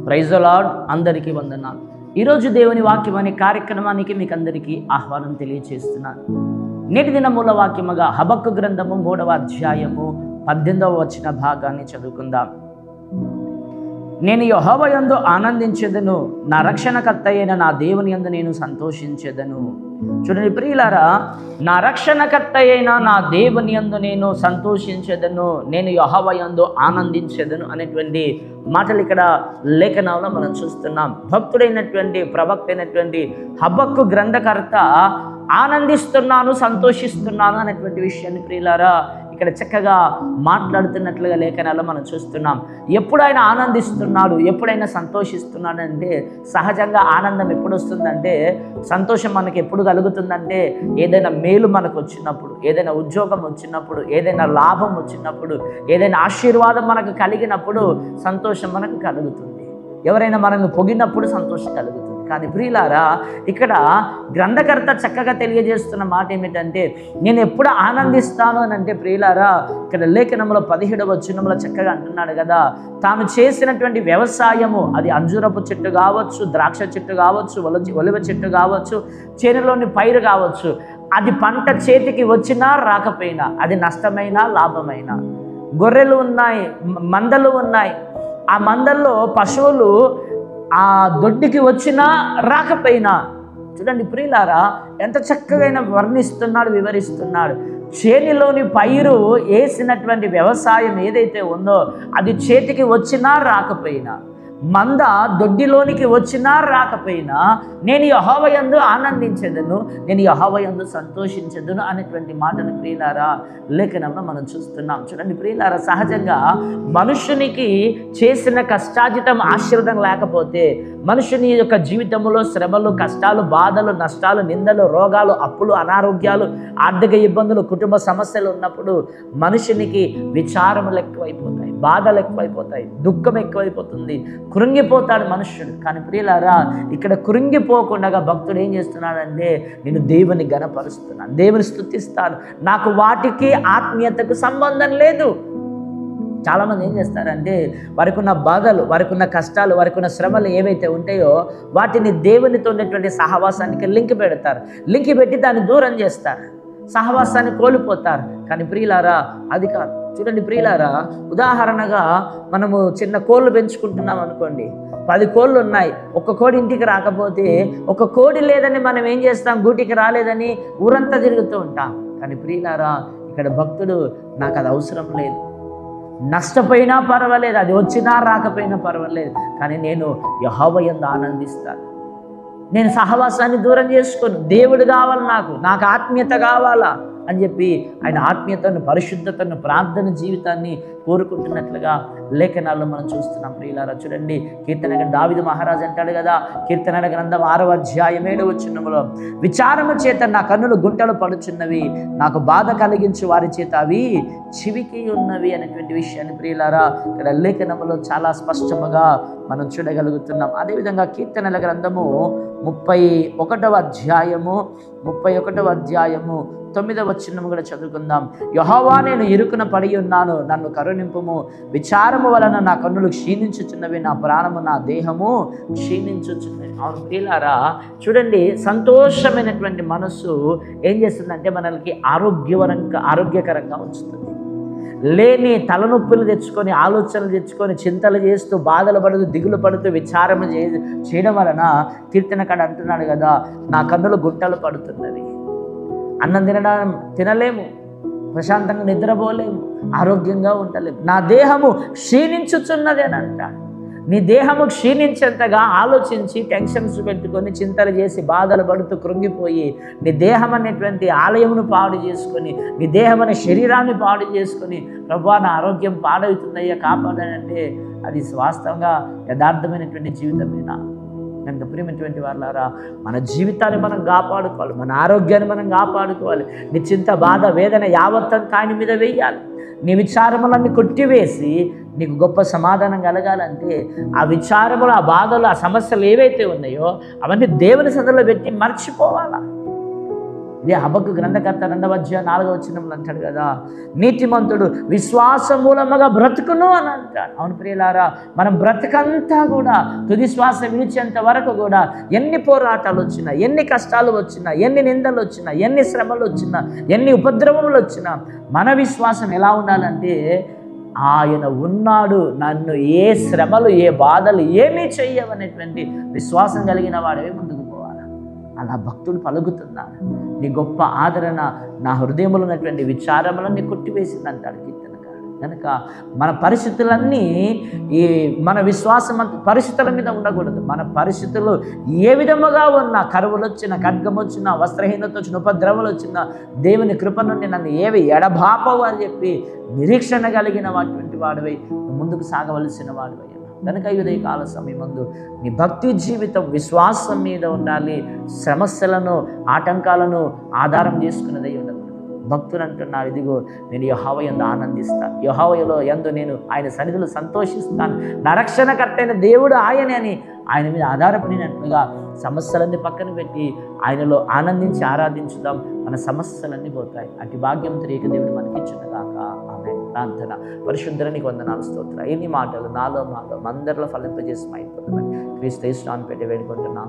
Praise the lord. అందరికీ వందనాలు. ఈరోజు దేవుని వాక్యం అనే కార్యక్రమానికి మీకు అందరికీ ఆహ్వానం తెలియజేస్తున్నాను. నేటి దిన మూల వాక్యముగా హబక్కు గ్రంథము 3వ అధ్యాయము 18వ వచన భాగాన్ని చదువుకుందాం. నేను యెహోవా యందు ఆనందించెదను, నా రక్షణకర్త అయిన నా దేవుని యందు నేను సంతోషించెదను. చూడండి ప్రియులారా, నా రక్షణకర్త అయిన నా దేవుని యందు నేను సంతోషించెదను, నేను యెహోవా యందు ఆనందించెదను అనేటువంటి మాటలు ఇక్కడ లేఖనంలో మనం చూస్తున్నాం. భక్తుడైనటువంటి ప్రవక్త అయినటువంటి హబక్కు గ్రంథకర్త ఆనందిస్తున్నాను, సంతోషిస్తున్నాను అనేటువంటి విషయాన్ని ప్రియులారా ఇక్కడ చక్కగా మాట్లాడుతున్నట్లుగా లేఖనాల్లో మనం చూస్తున్నాం. ఎప్పుడు ఆయన ఆనందిస్తున్నాడు, ఎప్పుడైనా సంతోషిస్తున్నాడు అంటే సహజంగా ఆనందం ఎప్పుడు వస్తుందంటే, సంతోషం మనకి ఎప్పుడు కలుగుతుందంటే ఏదైనా మేలు మనకు వచ్చినప్పుడు, ఏదైనా ఉద్యోగం వచ్చినప్పుడు, ఏదైనా లాభం వచ్చినప్పుడు, ఏదైనా ఆశీర్వాదం మనకు కలిగినప్పుడు సంతోషం మనకు కలుగుతుంది. ఎవరైనా మనల్ని పొగిడినప్పుడు సంతోషం కలుగుతుంది. కానీ ప్రియులారా, ఇక్కడ గ్రంథకర్త చక్కగా తెలియజేస్తున్న మాట ఏమిటంటే, నేను ఎప్పుడు ఆనందిస్తాను అని అంటే ప్రియులారా, ఇక్కడ లేఖనంలో 17వ వచనంలో చక్కగా అంటున్నాడు కదా, తాను చేసినటువంటి వ్యవసాయము, అది అంజూరపు చెట్టు కావచ్చు, ద్రాక్ష చెట్టు కావచ్చు, ఒలివ చెట్టు కావచ్చు, చేనులోని పైరు కావచ్చు, అది పంట చేతికి వచ్చినా రాకపోయినా, అది నష్టమైనా లాభమైనా, గొర్రెలు ఉన్నాయి, మందలు ఉన్నాయి, ఆ మందల్లో పశువులు ఆ దొడ్డికి వచ్చినా రాకపోయినా, చూడండి ప్రియులారా ఎంత చక్కగా వర్ణిస్తున్నాడు, వివరిస్తున్నాడు. చేనిలోని పైరు వేసినటువంటి వ్యవసాయం ఏదైతే ఉందో అది చేతికి వచ్చినా రాకపోయినా, మంద దొడ్డిలోనికి వచ్చినా రాకపోయినా, నేను యెహోవా యందు ఆనందించెదను, నేను యెహోవా యందు సంతోషించెదను అనేటువంటి మాటను ప్రియులారా లేఖనంలో మనం చూస్తున్నాం. చూడండి ప్రియులారా, సహజంగా మనుషునికి చేసిన కష్టార్జితం ఆశీర్వాదం లేకపోతే, మనుషుని యొక్క జీవితంలో శ్రమలు, కష్టాలు, బాధలు, నష్టాలు, నిందలు, రోగాలు, అప్పులు, అనారోగ్యాలు, ఆర్థిక ఇబ్బందులు, కుటుంబ సమస్యలు ఉన్నప్పుడు మనుషునికి విచారములు ఎక్కువైపోతాయి, బాధలు ఎక్కువైపోతాయి, దుఃఖం ఎక్కువైపోతుంది, కృంగిపోతాడు మనుష్యుడు. కానీ ప్రియులారా, ఇక్కడ కృంగిపోకుండా భక్తుడు ఏం చేస్తున్నాడంటే, నేను దేవుని ఘనపరుస్తున్నాను, దేవుని స్తుతిస్తాను, నాకు వాటికి ఆత్మీయతకు సంబంధం లేదు. చాలామంది ఏం చేస్తారంటే, వారికి ఉన్న బాధలు, వారికి ఉన్న కష్టాలు, వారికి ఉన్న శ్రమలు ఏవైతే ఉంటాయో వాటిని దేవునితో ఉన్నటువంటి సహవాసానికి లింక్ పెడతారు, లింక్ పెట్టి దాన్ని దూరం చేస్తారు, సహవాసాన్ని కోల్పోతారు. కానీ ప్రియులారా అది కాదు. చూడండి ప్రియులారా, ఉదాహరణగా మనము చిన్న కోళ్ళు పెంచుకుంటున్నాం అనుకోండి, 10 కోళ్ళు ఉన్నాయి, ఒక కోడి ఇంటికి రాకపోతే, ఒక కోడి లేదని మనం ఏం చేస్తాం, గూటికి రాలేదని ఊరంతా తిరుగుతూ ఉంటాం. కానీ ప్రియులారా, ఇక్కడ భక్తుడు నాకు అది అవసరం లేదు, నష్టపోయినా పర్వాలేదు, అది వచ్చినా రాకపోయినా పర్వాలేదు, కానీ నేను యెహోవా యందు ఆనందిస్తాను, నేను సహవాసాన్ని దూరం చేసుకోను, దేవుడు కావాలి, నాకు ఆత్మీయత కావాలా అని చెప్పి ఆయన ఆత్మీయతను, పరిశుద్ధతను, ప్రార్థన జీవితాన్ని కోరుకుంటున్నట్లుగా లేఖనాల్లో మనం చూస్తున్నాం. ప్రియులారా చూడండి, కీర్తన దావీదు మహారాజు అంటాడు కదా, కీర్తనల గ్రంథం 6వ అధ్యాయం 7వ వచనంలో, విచారము చేత నా కన్నులు గుంటలు పడుచున్నవి, నాకు బాధ కలిగించు వారి చేత అవి చివికి ఉన్నవి అనేటువంటి విషయాన్ని ప్రియులారా ఇక్కడ లేఖనంలో చాలా స్పష్టముగా మనం చూడగలుగుతున్నాం. అదేవిధంగా కీర్తనల గ్రంథము 31వ అధ్యాయము 9వ వచనం కూడా చదువుకుందాం. యెహోవా, నేను ఇరుకున పడి ఉన్నాను, నన్ను కరుణింపుము, విచారము వలన నా కన్నులు క్షీణించుచున్నవి, నా ప్రాణము, నా దేహము క్షీణించుచున్నవి. అవును ప్రియులారా, చూడండి, సంతోషమైనటువంటి మనస్సు ఏం చేస్తుందంటే మనకి ఆరోగ్యకరంగా ఉంచుతుంది. లేని తలనొప్పులు తెచ్చుకొని, ఆలోచనలు తెచ్చుకొని, చింతలు చేస్తూ, బాధలు పడుతూ, దిగులు పడుతూ, విచారం చేయడం వలన కీర్తనకాడు అంటున్నాడు కదా, నా కన్నులు గుంటలు పడుతున్నవి, అన్నం తినలేము, ప్రశాంతంగా నిద్రపోలేము, ఆరోగ్యంగా ఉండలేము, నా దేహము క్షీణించుచున్నది అని అంటాడు. నీ దేహము క్షీణించేంతగా ఆలోచించి, టెన్షన్స్ పెట్టుకొని, చింతలు చేసి, బాధలు పడుతూ కృంగిపోయి, నీ దేహం అనేటువంటి ఆలయమును పాడు చేసుకొని, నీ దేహం అనే శరీరాన్ని పాడు చేసుకొని, ప్రభువా నా ఆరోగ్యం పాడవుతుందయ్యా కాపాడనంటే అది వాస్తవంగా యథార్థమైనటువంటి జీవితమేనా? కనుక ప్రియమైనటువంటి వాళ్ళారా, మన జీవితాన్ని మనం కాపాడుకోవాలి, మన ఆరోగ్యాన్ని మనం కాపాడుకోవాలి. నీ చింత, బాధ, వేదన యావత్తు ఆయన మీద వేయాలి. నీ విచారములన్నీ కొట్టివేసి నీకు గొప్ప సమాధానం కలగాలంటే ఆ విచారములు, ఆ బాధలు, ఆ సమస్యలు ఏవైతే ఉన్నాయో అవన్నీ దేవుని సన్నిధిలో పెట్టి మర్చిపోవాలా. ఇదే హబక్కు గ్రంథకర్త 2వ అధ్యాయం 4వ వచనంలో అంటాడు కదా, నీతిమంతుడు విశ్వాస మూలముగా బ్రతుకును అని అంటాడు. అవును ప్రియులారా, మనం బ్రతుకంతా కూడా తుది శ్వాస విడిచేంత వరకు కూడా ఎన్ని పోరాటాలు వచ్చినా, ఎన్ని కష్టాలు వచ్చినా, ఎన్ని నిందలు వచ్చినా, ఎన్ని శ్రమలు వచ్చినా, ఎన్ని ఉపద్రవములు వచ్చినా మన విశ్వాసం ఎలా ఉండాలంటే, ఆయన ఉన్నాడు, నన్ను ఏ శ్రమలు ఏ బాధలు ఏమీ చెయ్యవనేటువంటి విశ్వాసం కలిగిన వాడవే ముందుకు పోవాలి. అలా భక్తుడు పలుకుతున్నాడు. నీ గొప్ప ఆదరణ నా హృదయంలో ఉన్నటువంటి విచారములన్నీ కొట్టివేసింది అంటాడు కీర్తనకారుడు. కనుక మన పరిస్థితులన్నీ మన విశ్వాసం పరిస్థితుల మీద ఉండకూడదు. మన పరిస్థితులు ఏ విధముగా ఉన్నా, కరువులు వచ్చినా, ఖడ్గం వచ్చినా, వస్త్రహీనత వచ్చిన, ఉపద్రవాలు వచ్చినా, దేవుని కృప నుండి నన్ను ఏవి ఎడబాపవు అని చెప్పి నిరీక్షణ కలిగిన వాటి వాడివై ముందుకు సాగవలసిన వాడివై. కనుక ఈ ఉదయకాల సమయం ముందు నీ భక్తి జీవితం విశ్వాసం మీద ఉండాలి. సమస్యలను, ఆటంకాలను ఆధారం చేసుకున్నదై ఉండకూడదు. భక్తులు అంటున్నారు, ఇదిగో నేను యెహోవా యందు ఆనందిస్తాను, యెహోవాలో యందు నేను ఆయన సన్నిధిలో సంతోషిస్తాను, నా రక్షణకర్త అయిన దేవుడు ఆయనే అని ఆయన మీద ఆధారపడినట్లుగా సమస్యలన్నీ పక్కన పెట్టి ఆయనలో ఆనందించి ఆరాధించుదాం. మన సమస్యలన్నీ పోతాయి. అటు భాగ్యం తిరిగి దేవుడు మనకి ఇచ్చునుగాక. ఆమేన్. ప్రార్థన. పరిశుద్ధుల నీకు వందనాలు, స్తోత్రాలు. ఎన్ని మాటలు నాలో అందరిలో ఫలింపజేసి అయిపోతుందని క్రీస్తు యేసు నామమున పెట్టి వేడుకుంటున్నాం.